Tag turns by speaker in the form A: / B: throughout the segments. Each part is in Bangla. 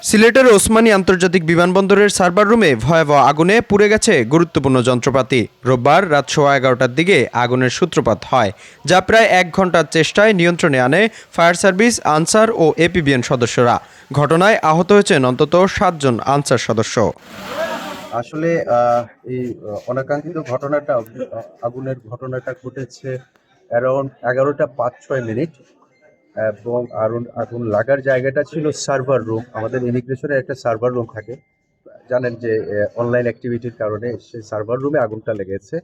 A: সিলেটের ওসমানী আন্তর্জাতিক বিমানবন্দরের সার্ভার রুমে ভয়াবহ আগুনে পুড়ে গেছে গুরুত্বপূর্ণ যন্ত্রপাতি। রোববার রাত 11:15টার দিকে আগুনের সূত্রপাত হয়, যা প্রায় 1 ঘন্টার চেষ্টায় নিয়ন্ত্রণে আনে ফায়ার সার্ভিস, আনসার ও এপিবিএন সদস্যরা। ঘটনায় আহত হয়েছেন অন্তত 7 জন আনসার সদস্য।
B: আসলে এই অনাকাঙ্ক্ষিত ঘটনাটা আগুনের ঘটনাটা ঘটেছে অ্যারাউন্ড 11টা 5-6 মিনিট এবং আগুন লাগার জায়গাটা ছিল সার্ভার রুম। আমাদের ইমিগ্রেশনের একটা সার্ভার রুম থাকে, জানেন যে অনলাইন অ্যাক্টিভিটির কারণে সেই সার্ভার রুমে আগুনটা লেগেছে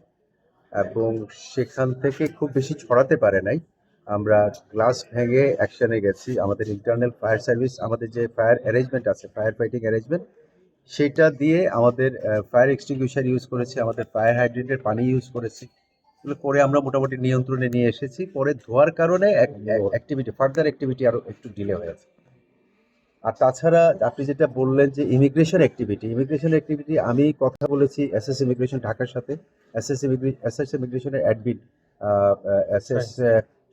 B: এবং সেখান থেকে খুব বেশি ছড়াতে পারে নাই। আমরা গ্লাস ভেঙে অ্যাকশনে গেছি। আমাদের ইন্টারনাল ফায়ার সার্ভিস, আমাদের যে ফায়ার অ্যারেঞ্জমেন্ট আছে, ফায়ার ফাইটিং অ্যারেঞ্জমেন্ট, সেটা দিয়ে আমাদের ফায়ার এক্সটিংগুইশার ইউজ করেছি, আমাদের ফায়ার হাইড্রেন্টের পানি ইউজ করেছি। এগুলো করে আমরা মোটামুটি নিয়ন্ত্রণে নিয়ে এসেছি। পরে ধোয়ার কারণে ফার্দার অ্যাক্টিভিটি আরও একটু ডিলে হয়েছে। আর তাছাড়া আপনি যেটা বললেন যে ইমিগ্রেশন অ্যাক্টিভিটি আমি কথা বলেছি এসএস ইমিগ্রেশন ঢাকার সাথে। এসএস ইমিগ্রেশনের অ্যাডমিন এসএস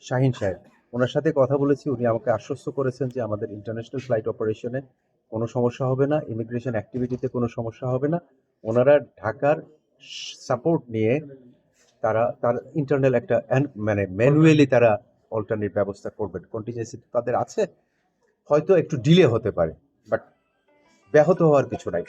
B: শাহিন সাহেব, ওনার সাথে কথা বলেছি। উনি আমাকে আশ্বস্ত করেছেন যে আমাদের ইন্টারন্যাশনাল ফ্লাইট অপারেশনে কোনো সমস্যা হবে না, ইমিগ্রেশন অ্যাক্টিভিটিতে কোনো সমস্যা হবে না। ওনারা ঢাকার সাপোর্ট নিয়ে তার ইন্টারনাল একটা মানে ম্যানুয়ালি তারা অল্টারনেট ব্যবস্থা করবেন। কন্টিজেন্সি তাদের আছে, হয়তো একটু ডিলে হতে পারে, বাট ব্যাহত হওয়ার কিছু নাই।